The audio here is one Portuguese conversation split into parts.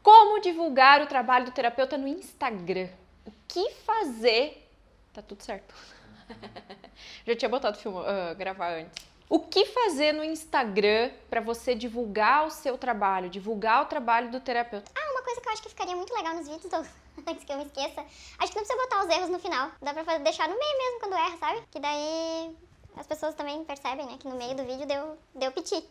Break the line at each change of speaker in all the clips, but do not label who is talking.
Como divulgar o trabalho do terapeuta no Instagram? O que fazer? Tá tudo certo. Já tinha botado gravar antes. O que fazer no Instagram para você divulgar o seu trabalho, divulgar o trabalho do terapeuta?
Uma coisa que eu acho que ficaria muito legal nos vídeos, antes que eu me esqueça, acho que não precisa botar os erros no final. Dá pra deixar no meio mesmo quando erra, sabe? Que daí as pessoas também percebem, né? Que no meio do vídeo deu piti.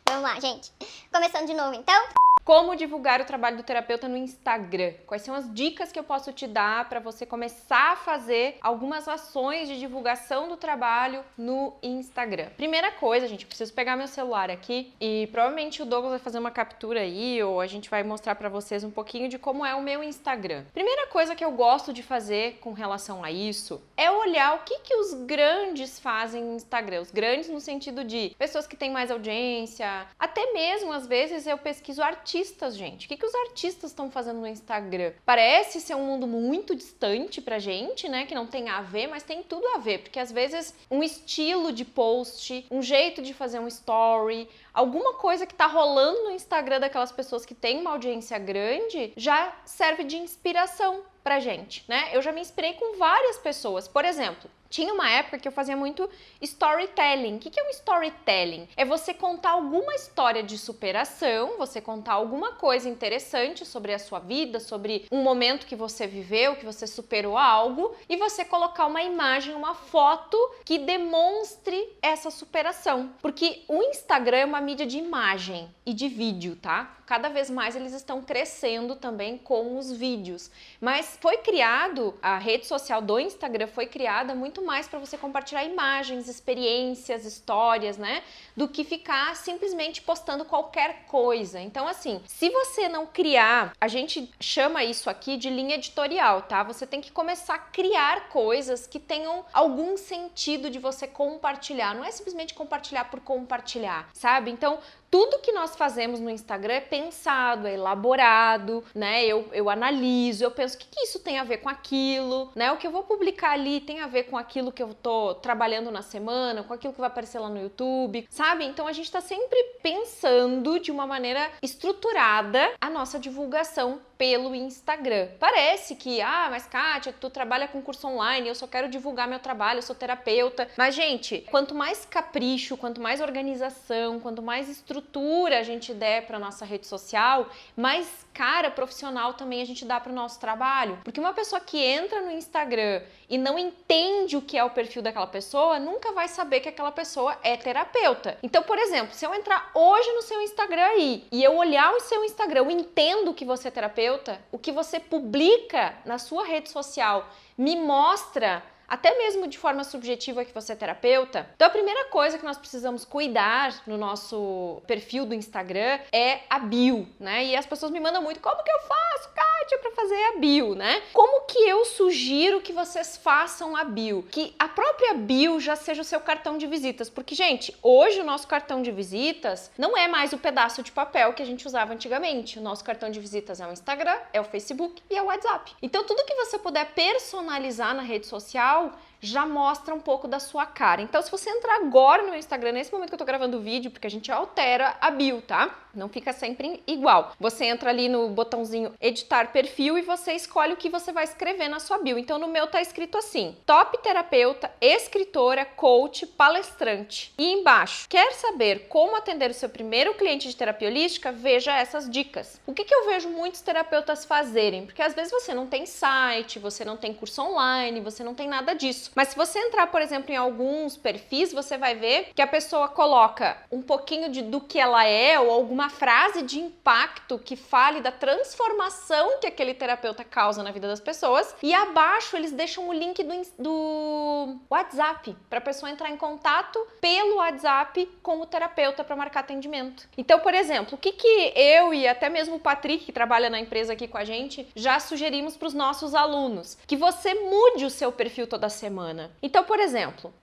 Vamos lá, gente. Começando de novo, então.
Como divulgar o trabalho do terapeuta no Instagram? Quais são as dicas que eu posso te dar para você começar a fazer algumas ações de divulgação do trabalho no Instagram? Primeira coisa, gente, eu preciso pegar meu celular aqui e provavelmente o Douglas vai fazer uma captura aí ou a gente vai mostrar para vocês um pouquinho de como é o meu Instagram. Primeira coisa que eu gosto de fazer com relação a isso é olhar o que os grandes fazem no Instagram. Os grandes no sentido de pessoas que têm mais audiência, até mesmo às vezes eu pesquiso artistas, gente. O que os artistas estão fazendo no Instagram? Parece ser um mundo muito distante pra gente, né? Que não tem a ver, mas tem tudo a ver. Porque às vezes um estilo de post, um jeito de fazer um story, alguma coisa que tá rolando no Instagram daquelas pessoas que têm uma audiência grande, já serve de inspiração pra gente, né? Eu já me inspirei com várias pessoas. Por exemplo, tinha uma época que eu fazia muito storytelling. O que é um storytelling? É você contar alguma história de superação, você contar alguma coisa interessante sobre a sua vida, sobre um momento que você viveu, que você superou algo, e você colocar uma imagem, uma foto que demonstre essa superação. Porque o Instagram é uma mídia de imagem e de vídeo, tá? Cada vez mais eles estão crescendo também com os vídeos. Mas foi criado, a rede social do Instagram foi criada muito mais para você compartilhar imagens, experiências, histórias, né? Do que ficar simplesmente postando qualquer coisa. Então, assim, se você não criar, a gente chama isso aqui de linha editorial, tá? Você tem que começar a criar coisas que tenham algum sentido de você compartilhar. Não é simplesmente compartilhar por compartilhar, sabe? Então, tudo que nós fazemos no Instagram é pensado, é elaborado, né? Eu analiso, eu penso o que isso tem a ver com aquilo, né? O que eu vou publicar ali tem a ver com aquilo que eu tô trabalhando na semana, com aquilo que vai aparecer lá no YouTube, sabe? Então a gente tá sempre pensando de uma maneira estruturada a nossa divulgação pelo Instagram. Parece que, mas Kátia, tu trabalha com curso online, eu só quero divulgar meu trabalho, eu sou terapeuta. Mas, gente, quanto mais capricho, quanto mais organização, quanto mais estrutura a gente der para nossa rede social, mais cara profissional também a gente dá para o nosso trabalho. Porque uma pessoa que entra no Instagram e não entende o que é o perfil daquela pessoa, nunca vai saber que aquela pessoa é terapeuta. Então, por exemplo, se eu entrar hoje no seu Instagram aí e eu olhar o seu Instagram, eu entendo que você é terapeuta, o que você publica na sua rede social me mostra até mesmo de forma subjetiva que você é terapeuta. Então a primeira coisa que nós precisamos cuidar no nosso perfil do Instagram é a bio, né? E as pessoas me mandam muito, como que eu faço, Kátia, para fazer a bio, né? Como que eu sugiro que vocês façam a bio? Que a própria bio já seja o seu cartão de visitas, porque, gente, hoje o nosso cartão de visitas não é mais o pedaço de papel que a gente usava antigamente. O nosso cartão de visitas é o Instagram, é o Facebook e é o WhatsApp. Então tudo que você puder personalizar na rede social já mostra um pouco da sua cara. Então, se você entrar agora no Instagram, nesse momento que eu tô gravando o vídeo, porque a gente altera a bio, tá? Não fica sempre igual. Você entra ali no botãozinho editar perfil e você escolhe o que você vai escrever na sua bio. Então, no meu tá escrito assim: top terapeuta, escritora, coach, palestrante. E embaixo, quer saber como atender o seu primeiro cliente de terapia holística? Veja essas dicas. O que eu vejo muitos terapeutas fazerem? Porque às vezes você não tem site, você não tem curso online, você não tem nada disso. Mas se você entrar, por exemplo, em alguns perfis, você vai ver que a pessoa coloca um pouquinho do que ela é ou alguma frase de impacto que fale da transformação que aquele terapeuta causa na vida das pessoas, e abaixo eles deixam o link do WhatsApp para a pessoa entrar em contato pelo WhatsApp com o terapeuta para marcar atendimento. Então, por exemplo, o que eu e até mesmo o Patrick, que trabalha na empresa aqui com a gente, já sugerimos para os nossos alunos? Que você mude o seu perfil toda semana. Então, por exemplo,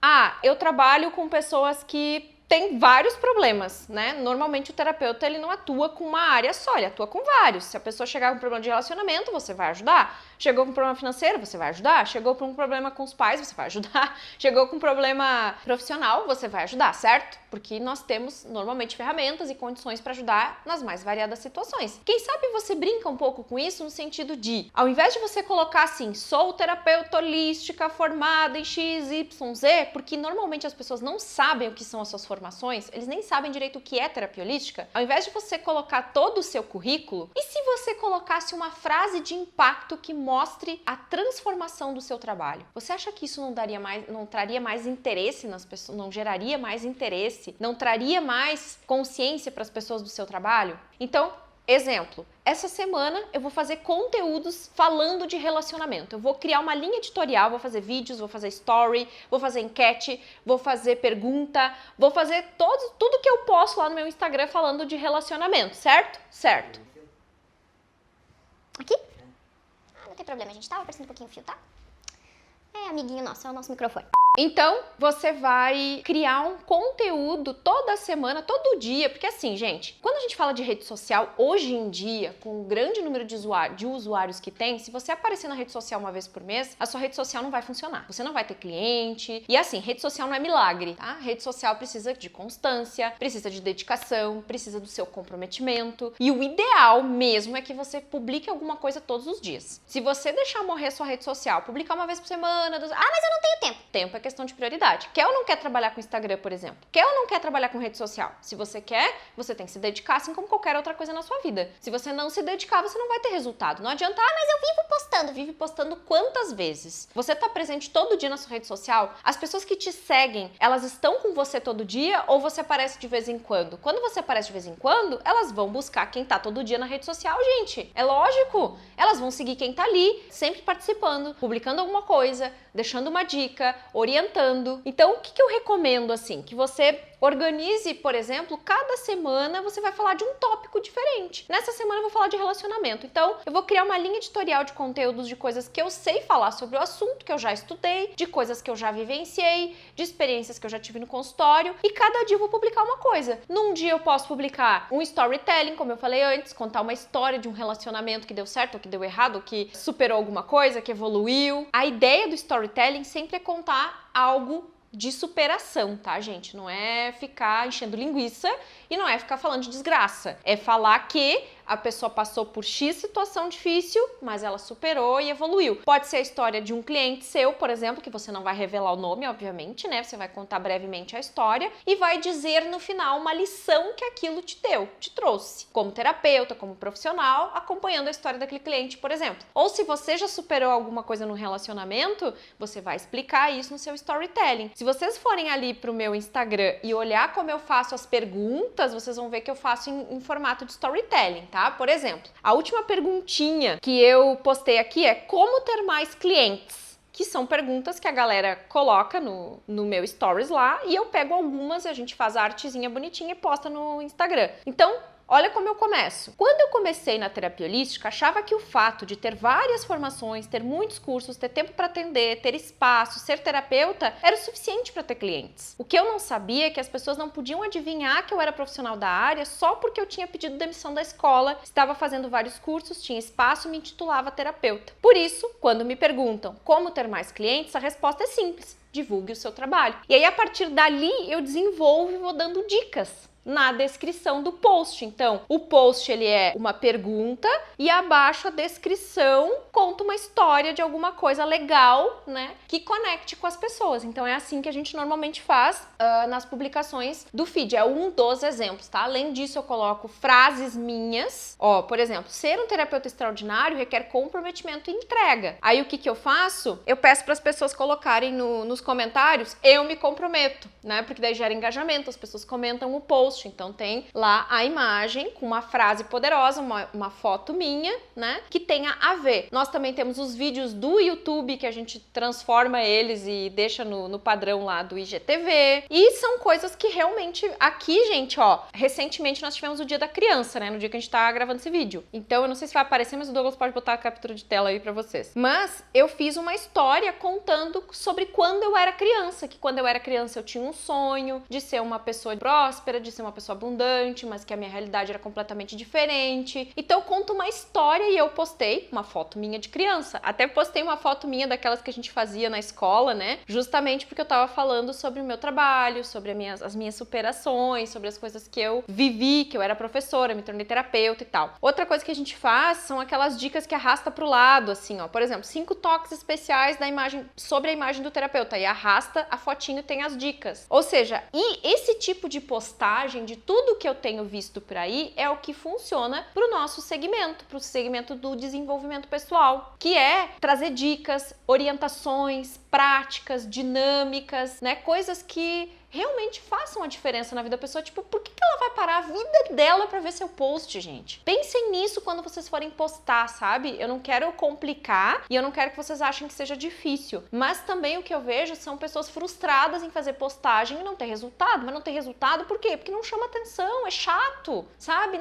eu trabalho com pessoas que tem vários problemas, né? Normalmente o terapeuta, ele não atua com uma área só, ele atua com vários. Se a pessoa chegar com um problema de relacionamento, você vai ajudar. Chegou com um problema financeiro, você vai ajudar. Chegou com um problema com os pais, você vai ajudar. Chegou com um problema profissional, você vai ajudar, certo? Porque nós temos, normalmente, ferramentas e condições para ajudar nas mais variadas situações. Quem sabe você brinca um pouco com isso no sentido de, ao invés de você colocar assim, sou terapeuta holística formada em XYZ, porque normalmente as pessoas não sabem o que são as suas formações, eles nem sabem direito o que é terapia holística. Ao invés de você colocar todo o seu currículo, e se você colocasse uma frase de impacto que mostre a transformação do seu trabalho? Você acha que isso não traria mais interesse nas pessoas, não geraria mais interesse, não traria mais consciência para as pessoas do seu trabalho? Então, exemplo, essa semana eu vou fazer conteúdos falando de relacionamento. Eu vou criar uma linha editorial, vou fazer vídeos, vou fazer story, vou fazer enquete, vou fazer pergunta, vou fazer tudo que eu posso lá no meu Instagram falando de relacionamento, certo? Certo.
Aqui? Ah, não tem problema, a gente tava aparecendo um pouquinho o fio, tá? É, amiguinho nosso, é o nosso microfone.
Então, você vai criar um conteúdo toda semana, todo dia, porque assim, gente, quando a gente fala de rede social, hoje em dia, com o grande número de usuários que tem, se você aparecer na rede social uma vez por mês, a sua rede social não vai funcionar. Você não vai ter cliente. E assim, rede social não é milagre, tá? Rede social precisa de constância, precisa de dedicação, precisa do seu comprometimento. E o ideal mesmo é que você publique alguma coisa todos os dias. Se você deixar morrer sua rede social, publicar uma vez por semana, mas eu não tenho tempo. Tempo é questão de prioridade. Quer ou não quer trabalhar com Instagram, por exemplo? Quer ou não quer trabalhar com rede social? Se você quer, você tem que se dedicar, assim como qualquer outra coisa na sua vida. Se você não se dedicar, você não vai ter resultado. Não adianta, mas eu vivo postando. Vive postando quantas vezes? Você tá presente todo dia na sua rede social? As pessoas que te seguem, elas estão com você todo dia ou você aparece de vez em quando? Quando você aparece de vez em quando, elas vão buscar quem tá todo dia na rede social, gente. É lógico. Elas vão seguir quem tá ali, sempre participando, publicando alguma coisa, deixando uma dica, orientando. Então, o que eu recomendo, assim? Que você organize, por exemplo, cada semana você vai falar de um tópico diferente. Nessa semana eu vou falar de relacionamento. Então, eu vou criar uma linha editorial de conteúdos de coisas que eu sei falar sobre o assunto, que eu já estudei, de coisas que eu já vivenciei, de experiências que eu já tive no consultório, e cada dia eu vou publicar uma coisa. Num dia eu posso publicar um storytelling, como eu falei antes, contar uma história de um relacionamento que deu certo ou que deu errado, ou que superou alguma coisa, que evoluiu. A ideia do storytelling sempre é contar algo de superação, tá, gente? Não é ficar enchendo linguiça e não é ficar falando de desgraça. É falar que a pessoa passou por X situação difícil, mas ela superou e evoluiu. Pode ser a história de um cliente seu, por exemplo, que você não vai revelar o nome, obviamente, né? Você vai contar brevemente a história e vai dizer no final uma lição que aquilo te deu, te trouxe, como terapeuta, como profissional, acompanhando a história daquele cliente, por exemplo. Ou se você já superou alguma coisa no relacionamento, você vai explicar isso no seu storytelling. Se vocês forem ali pro meu Instagram e olhar como eu faço as perguntas, vocês vão ver que eu faço em formato de storytelling, tá? Por exemplo, a última perguntinha que eu postei aqui é como ter mais clientes? Que são perguntas que a galera coloca no meu stories lá e eu pego algumas e a gente faz a artezinha bonitinha e posta no Instagram. Então, olha como eu começo. Quando eu comecei na terapia holística, achava que o fato de ter várias formações, ter muitos cursos, ter tempo para atender, ter espaço, ser terapeuta, era o suficiente para ter clientes. O que eu não sabia é que as pessoas não podiam adivinhar que eu era profissional da área só porque eu tinha pedido demissão da escola, estava fazendo vários cursos, tinha espaço e me intitulava terapeuta. Por isso, quando me perguntam como ter mais clientes, a resposta é simples: divulgue o seu trabalho. E aí, a partir dali, eu desenvolvo e vou dando dicas na descrição do post. Então, o post ele é uma pergunta e abaixo a descrição conta uma história de alguma coisa legal, né, que conecte com as pessoas. Então, é assim que a gente normalmente faz nas publicações do feed. É um dos exemplos, tá? Além disso, eu coloco frases minhas. Ó, por exemplo, ser um terapeuta extraordinário requer comprometimento e entrega. Aí, o que eu faço? Eu peço para as pessoas colocarem nos comentários, eu me comprometo, né? Porque daí gera engajamento, as pessoas comentam o post post. Então tem lá a imagem com uma frase poderosa, uma foto minha, né, que tenha a ver. Nós também temos os vídeos do YouTube que a gente transforma eles e deixa no padrão lá do IGTV. E são coisas que realmente aqui, gente, ó, recentemente nós tivemos o Dia da Criança, né, no dia que a gente tá gravando esse vídeo. Então eu não sei se vai aparecer, mas o Douglas pode botar a captura de tela aí pra vocês. Mas eu fiz uma história contando sobre quando eu era criança, que quando eu era criança eu tinha um sonho de ser uma pessoa próspera, de ser uma pessoa abundante, mas que a minha realidade era completamente diferente. Então eu conto uma história e eu postei uma foto minha de criança. Até postei uma foto minha daquelas que a gente fazia na escola, né? Justamente porque eu tava falando sobre o meu trabalho, sobre as minhas superações, sobre as coisas que eu vivi, que eu era professora, me tornei terapeuta e tal. Outra coisa que a gente faz são aquelas dicas que arrasta pro lado, assim, ó. Por exemplo, 5 toques especiais da imagem, sobre a imagem do terapeuta. E arrasta a fotinho, tem as dicas. Ou seja, e esse tipo de postagem de tudo que eu tenho visto por aí é o que funciona pro nosso segmento, pro segmento do desenvolvimento pessoal, que é trazer dicas, orientações, práticas, dinâmicas, né? Coisas que realmente façam a diferença na vida da pessoa. Tipo, por que ela vai parar a vida dela pra ver seu post, gente? Pensem nisso quando vocês forem postar, sabe? Eu não quero complicar e eu não quero que vocês achem que seja difícil. Mas também o que eu vejo são pessoas frustradas em fazer postagem e não ter resultado. Mas não ter resultado por quê? Porque não chama atenção, é chato, sabe?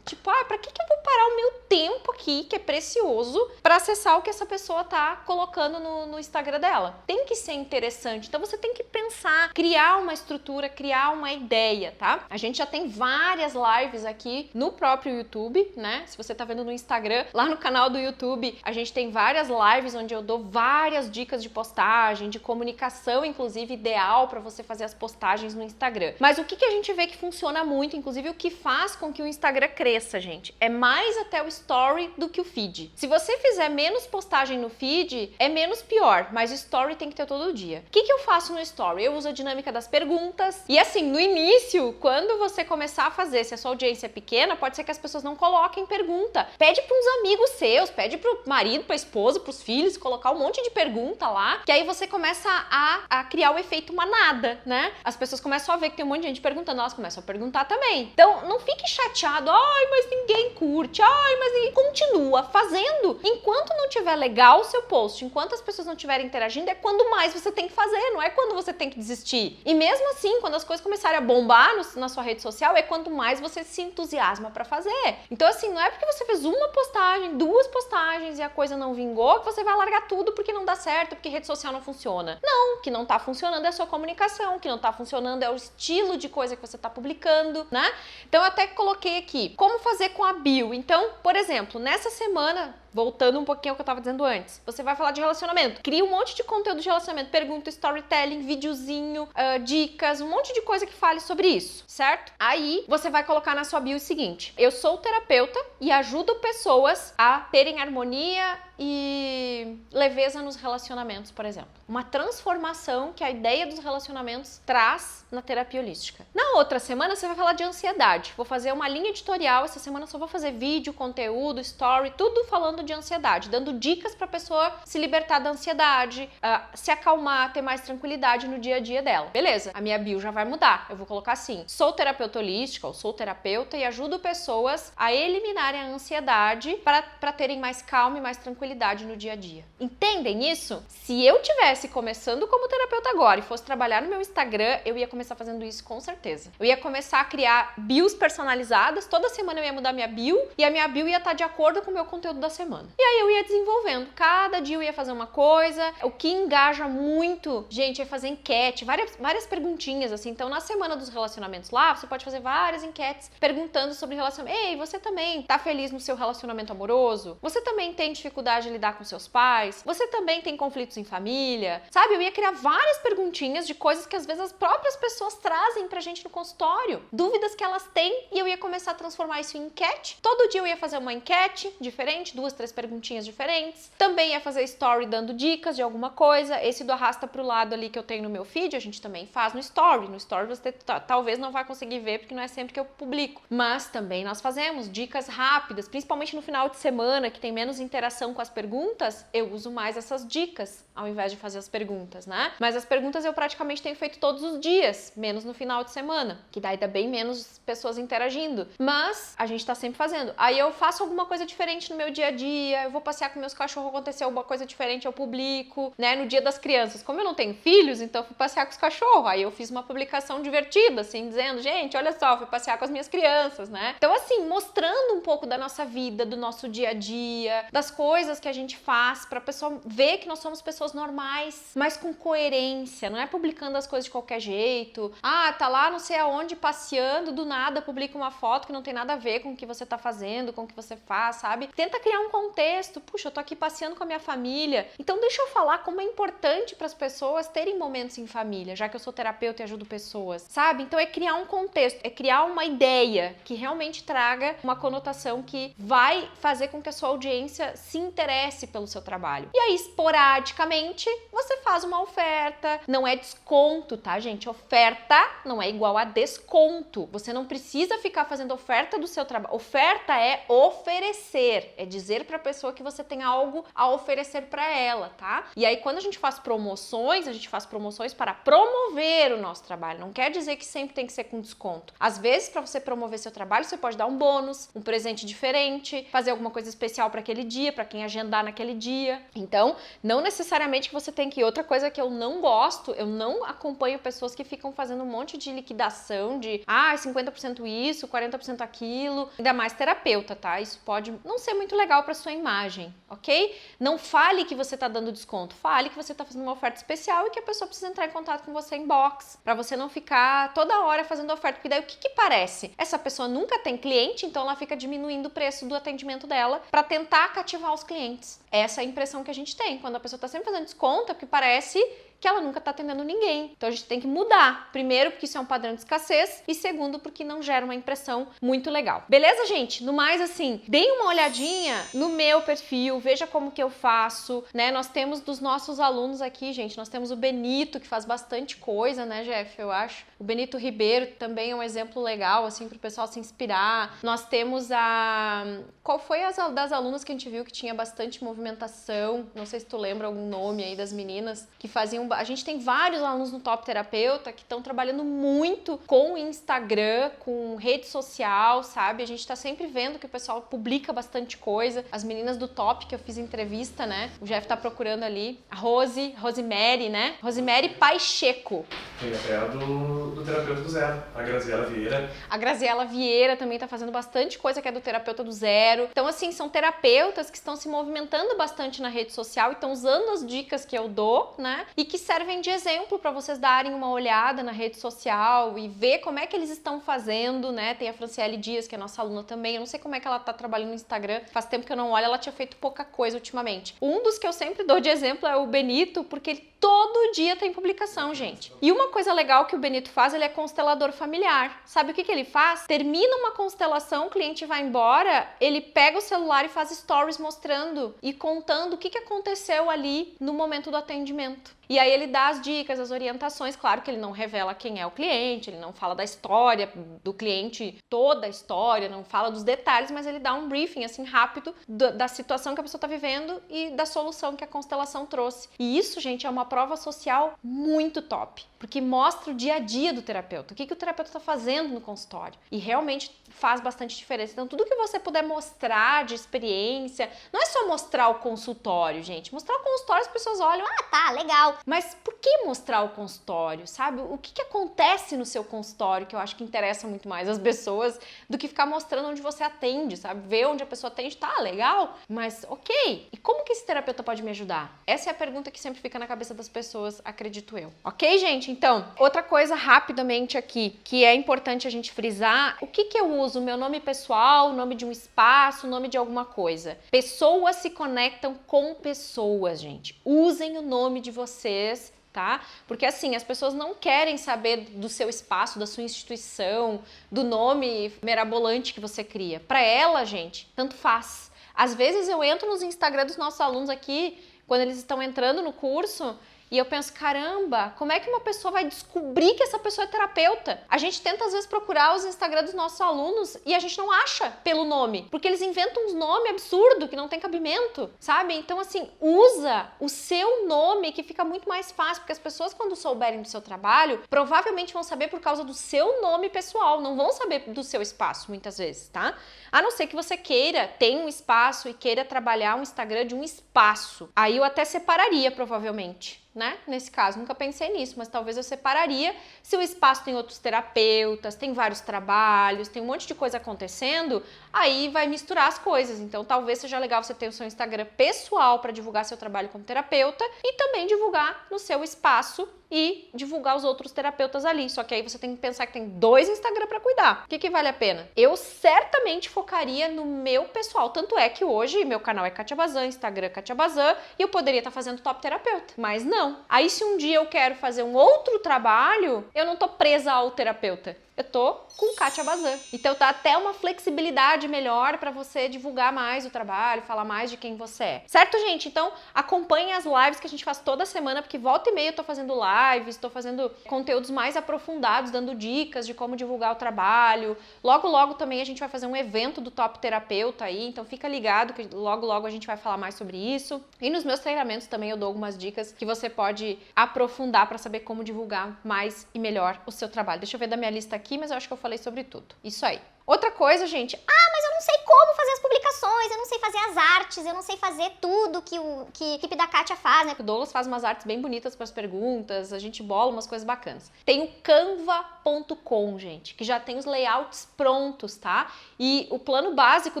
Tipo, pra que eu vou parar o meu tempo aqui, que é precioso, pra acessar o que essa pessoa tá colocando no Instagram dela? Tem que ser interessante. Então você tem que pensar, criar uma estrutura, criar uma ideia, tá? A gente já tem várias lives aqui no próprio YouTube, né? Se você tá vendo no Instagram, lá no canal do YouTube, a gente tem várias lives onde eu dou várias dicas de postagem, de comunicação, inclusive, ideal pra você fazer as postagens no Instagram. Mas o que a gente vê que funciona muito, inclusive o que faz com que o Instagram cresça, gente, é mais até o story do que o feed. Se você fizer menos postagem no feed, é menos pior, mas story tem que ter todo dia. O que eu faço no story? Eu uso a dinâmica das perguntas. E assim, no início, quando você começar a fazer, se a sua audiência é pequena, pode ser que as pessoas não coloquem pergunta. Pede para uns amigos seus, pede pro marido, pra esposa, pros filhos, colocar um monte de pergunta lá, que aí você começa a criar o efeito manada, né? As pessoas começam a ver que tem um monte de gente perguntando, elas começam a perguntar também. Então, não fique chateado, ai, mas ninguém curte, ai, mas ninguém... Continua fazendo. Enquanto não tiver legal o seu post, enquanto as pessoas não estiverem interagindo, é quando mais você tem que fazer, não é quando você tem que desistir. E mesmo assim, quando as coisas começarem a bombar na sua rede social, é quanto mais você se entusiasma pra fazer. Então assim, não é porque você fez uma postagem, 2 postagens e a coisa não vingou, que você vai largar tudo porque não dá certo, porque rede social não funciona. Não, o que não tá funcionando é a sua comunicação, o que não tá funcionando é o estilo de coisa que você tá publicando, né? Então eu até coloquei aqui, como fazer com a bio. Então, por exemplo, nessa semana, voltando um pouquinho ao que eu tava dizendo antes, você vai falar de relacionamento. Cria um monte de conteúdo de relacionamento, pergunta, storytelling, videozinho, dicas, um monte de coisa que fale sobre isso, certo? Aí você vai colocar na sua bio o seguinte: eu sou terapeuta e ajudo pessoas a terem harmonia e leveza nos relacionamentos, por exemplo. Uma transformação que a ideia dos relacionamentos traz na terapia holística. Na outra semana você vai falar de ansiedade. Vou fazer uma linha editorial, essa semana eu só vou fazer vídeo, conteúdo, story, tudo falando de ansiedade, dando dicas pra pessoa se libertar da ansiedade, se acalmar, ter mais tranquilidade no dia a dia dela. Beleza, a minha bio já vai mudar. Eu vou colocar assim: sou terapeuta holística, ou sou terapeuta e ajudo pessoas a eliminarem a ansiedade para terem mais calma e mais tranquilidade no dia a dia. Entendem isso? Se eu tivesse começando como terapeuta agora e fosse trabalhar no meu Instagram, eu ia começar fazendo isso com certeza. Eu ia começar a criar bios personalizadas, toda semana eu ia mudar minha bio e a minha bio ia estar de acordo com o meu conteúdo da semana. E aí eu ia desenvolvendo, cada dia eu ia fazer uma coisa. O que engaja muito, gente, é fazer enquete, várias perguntinhas assim. Então na semana dos relacionamentos lá, você pode fazer várias enquetes perguntando sobre relacionamento. Ei, você também tá feliz no seu relacionamento amoroso? Você também tem dificuldade de lidar com seus pais? Você também tem conflitos em família? Sabe, eu ia criar várias perguntinhas de coisas que às vezes as próprias pessoas trazem pra gente no consultório, dúvidas que elas têm, e eu ia começar a transformar isso em enquete. Todo dia eu ia fazer uma enquete enquete diferente, 2, 3 perguntinhas diferentes. Também é fazer story dando dicas de alguma coisa. Esse do arrasta pro lado ali que eu tenho no meu feed, a gente também faz no story. No story você talvez não vai conseguir ver, porque não é sempre que eu publico. Mas também nós fazemos dicas rápidas, principalmente no final de semana, que tem menos interação com as perguntas, eu uso mais essas dicas, ao invés de fazer as perguntas, né? Mas as perguntas eu praticamente tenho feito todos os dias, menos no final de semana, que daí dá bem menos pessoas interagindo. Mas a gente tá sempre fazendo. Aí eu faço alguma coisa diferente no meu dia a dia, eu vou passear com meus cachorros, aconteceu alguma coisa diferente, eu publico, né? No dia das crianças. Como eu não tenho filhos, então eu fui passear com os cachorros. Aí eu fiz uma publicação divertida, assim, dizendo, gente, olha só, fui passear com as minhas crianças, né? Então, assim, mostrando um pouco da nossa vida, do nosso dia a dia, das coisas que a gente faz, pra pessoa ver que nós somos pessoas normais, mas com coerência, não é publicando as coisas de qualquer jeito. Ah, tá lá não sei aonde passeando, do nada publica uma foto que não tem nada a ver com o que você tá fazendo, com o que você faz, sabe? Tenta criar um contexto. Puxa, eu tô aqui passeando com a minha família, então deixa eu falar como é importante para as pessoas terem momentos em família, já que eu sou terapeuta e ajudo pessoas, sabe? Então é criar um contexto, é criar uma ideia que realmente traga uma conotação que vai fazer com que a sua audiência se interesse pelo seu trabalho. E aí, esporadicamente, você faz uma oferta. Não é desconto, tá, gente? Oferta não é igual a desconto. Você não precisa ficar fazendo oferta do seu trabalho. Oferta é oferecer, é dizer para a pessoa que você tem algo a oferecer para ela, tá? E aí, quando a gente faz promoções, a gente faz promoções para promover o nosso trabalho. Não quer dizer que sempre tem que ser com desconto. Às vezes, para você promover seu trabalho, você pode dar um bônus, um presente diferente, fazer alguma coisa especial para aquele dia, para quem agendar naquele dia. Então, não necessariamente que você tem que ir. Outra coisa que eu não gosto, eu não acompanho pessoas que ficam fazendo um monte de liquidação de 50% isso, 40% aquilo. Ainda mais terapeuta, tá? Isso pode não ser muito legal para sua imagem, ok? Não fale que você tá dando desconto, fale que você tá fazendo uma oferta especial e que a pessoa precisa entrar em contato com você em box, para você não ficar toda hora fazendo oferta, porque daí o que parece? Essa pessoa nunca tem cliente, então ela fica diminuindo o preço do atendimento dela para tentar cativar os clientes. Essa é a impressão que a gente tem. Quando a pessoa tá sempre fazendo desconto, é porque parece que ela nunca tá atendendo ninguém. Então a gente tem que mudar. Primeiro, porque isso é um padrão de escassez, e segundo, porque não gera uma impressão muito legal. Beleza, gente? No mais, assim, deem uma olhadinha no meu perfil, veja como que eu faço, né? Nós temos dos nossos alunos aqui, gente, nós temos o Benito, que faz bastante coisa, né, Jeff? Eu acho. O Benito Ribeiro também é um exemplo legal, assim, pro pessoal se inspirar. Nós temos a... Qual foi as das alunas que a gente viu que tinha bastante movimentação? Não sei se tu lembra algum nome aí das meninas que faziam... A gente tem vários alunos no Top Terapeuta que estão trabalhando muito com Instagram, com rede social, sabe? A gente tá sempre vendo que o pessoal publica bastante coisa. As meninas do Top, que eu fiz entrevista, né? O Jeff tá procurando ali. A Rosemary, né? Rosemary Pacheco.
Tem até a do terapeuta do zero, a Graziela Vieira.
A Graziela Vieira também tá fazendo bastante coisa que é do terapeuta do zero. Então, assim, são terapeutas que estão se movimentando bastante na rede social e estão usando as dicas que eu dou, né? E que servem de exemplo para vocês darem uma olhada na rede social e ver como é que eles estão fazendo, né? Tem a Franciele Dias, que é nossa aluna também. Eu não sei como é que ela tá trabalhando no Instagram. Faz tempo que eu não olho, ela tinha feito pouca coisa ultimamente. Um dos que eu sempre dou de exemplo é o Benito, porque ele todo dia tem publicação, gente. E uma coisa legal que o Benito faz, ele é constelador familiar. Sabe o que ele faz? Termina uma constelação, o cliente vai embora, ele pega o celular e faz stories mostrando e contando o que aconteceu ali no momento do atendimento. E aí ele dá as dicas, as orientações, claro que ele não revela quem é o cliente, ele não fala da história do cliente, toda a história, não fala dos detalhes, mas ele dá um briefing assim rápido da situação que a pessoa está vivendo e da solução que a constelação trouxe. E isso, gente, é uma prova social muito top, porque mostra o dia a dia do terapeuta, o que o terapeuta está fazendo no consultório, e realmente faz bastante diferença. Então, tudo que você puder mostrar de experiência, não é só mostrar o consultório, gente. Mostrar o consultório, as pessoas olham, tá, legal. Mas por que mostrar o consultório, sabe? O que acontece no seu consultório, que eu acho que interessa muito mais as pessoas do que ficar mostrando onde você atende, sabe? Ver onde a pessoa atende, tá, legal, mas ok. E como que esse terapeuta pode me ajudar? Essa é a pergunta que sempre fica na cabeça das pessoas, acredito eu. Ok, gente? Então, outra coisa rapidamente aqui, que é importante a gente frisar, o que eu uso? Meu nome pessoal, o nome de um espaço, o nome de alguma coisa. Pessoas se conectam com pessoas, gente. Usem o nome de vocês, tá? Porque assim, as pessoas não querem saber do seu espaço, da sua instituição, do nome mirabolante que você cria. Para ela, gente, tanto faz. Às vezes eu entro nos Instagram dos nossos alunos aqui, quando eles estão entrando no curso, e eu penso, caramba, como é que uma pessoa vai descobrir que essa pessoa é terapeuta? A gente tenta às vezes procurar os Instagram dos nossos alunos e a gente não acha pelo nome, porque eles inventam uns nomes absurdos que não tem cabimento, sabe? Então assim, usa o seu nome que fica muito mais fácil, porque as pessoas quando souberem do seu trabalho, provavelmente vão saber por causa do seu nome pessoal, não vão saber do seu espaço muitas vezes, tá? A não ser que você queira, tenha um espaço e queira trabalhar um Instagram de um espaço. Aí eu até separaria provavelmente. Né? Nesse caso, nunca pensei nisso, mas talvez eu separaria se o espaço tem outros terapeutas, tem vários trabalhos, tem um monte de coisa acontecendo, aí vai misturar as coisas. Então, talvez seja legal você ter o seu Instagram pessoal para divulgar seu trabalho como terapeuta e também divulgar no seu espaço e divulgar os outros terapeutas ali. Só que aí você tem que pensar que tem 2 Instagram para cuidar. O que vale a pena? Eu certamente focaria no meu pessoal. Tanto é que hoje meu canal é Kátia Bazan, Instagram Kátia Bazan, e eu poderia estar fazendo Top Terapeuta, mas não. Aí se um dia eu quero fazer um outro trabalho, eu não tô presa ao terapeuta. Eu tô com Kátia Bazan. Então tá até uma flexibilidade melhor para você divulgar mais o trabalho, falar mais de quem você é. Certo, gente? Então acompanhem as lives que a gente faz toda semana, porque volta e meia eu tô fazendo lives, tô fazendo conteúdos mais aprofundados, dando dicas de como divulgar o trabalho. Logo, logo também a gente vai fazer um evento do Top Terapeuta aí, então fica ligado que logo, logo a gente vai falar mais sobre isso. E nos meus treinamentos também eu dou algumas dicas que você pode aprofundar para saber como divulgar mais e melhor o seu trabalho. Deixa eu ver da minha lista aqui, mas eu acho que eu falei sobre tudo. Isso aí. Outra coisa, gente,
mas eu não sei como fazer as publicações, eu não sei fazer as artes, eu não sei fazer tudo que a equipe da Kátia faz, né?
o Douglas faz umas artes bem bonitas para as perguntas, a gente bola umas coisas bacanas. Tem o canva.com, gente, que já tem os layouts prontos, tá? E o plano básico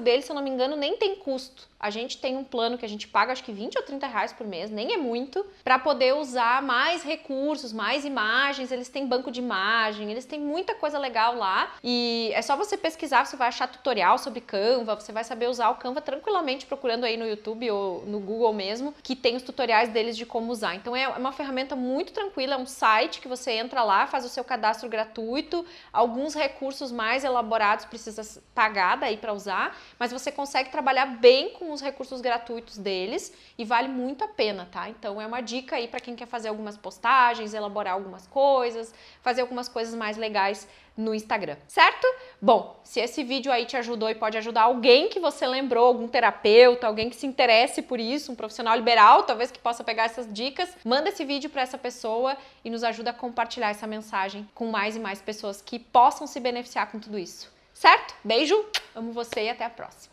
dele, se eu não me engano, nem tem custo. A gente tem um plano que a gente paga acho que 20 ou 30 reais por mês, nem é muito, para poder usar mais recursos, mais imagens. Eles têm banco de imagem, eles têm muita coisa legal lá. E é só você pesquisar, você vai achar tutorial sobre Canva, você vai saber usar o Canva tranquilamente procurando aí no YouTube ou no Google mesmo, que tem os tutoriais deles de como usar. Então é uma ferramenta muito tranquila, é um site que você entra lá, faz o seu cadastro gratuito, alguns recursos mais elaborados precisa pagar daí para usar, mas você consegue trabalhar bem com os recursos gratuitos deles e vale muito a pena, tá? Então é uma dica aí para quem quer fazer algumas postagens, elaborar algumas coisas, fazer algumas coisas mais legais no Instagram, certo? Bom, se esse vídeo aí te ajudou e pode ajudar alguém que você lembrou, algum terapeuta, alguém que se interesse por isso, um profissional liberal, talvez que possa pegar essas dicas, manda esse vídeo para essa pessoa e nos ajuda a compartilhar essa mensagem com mais e mais pessoas que possam se beneficiar com tudo isso, certo? Beijo, amo você e até a próxima.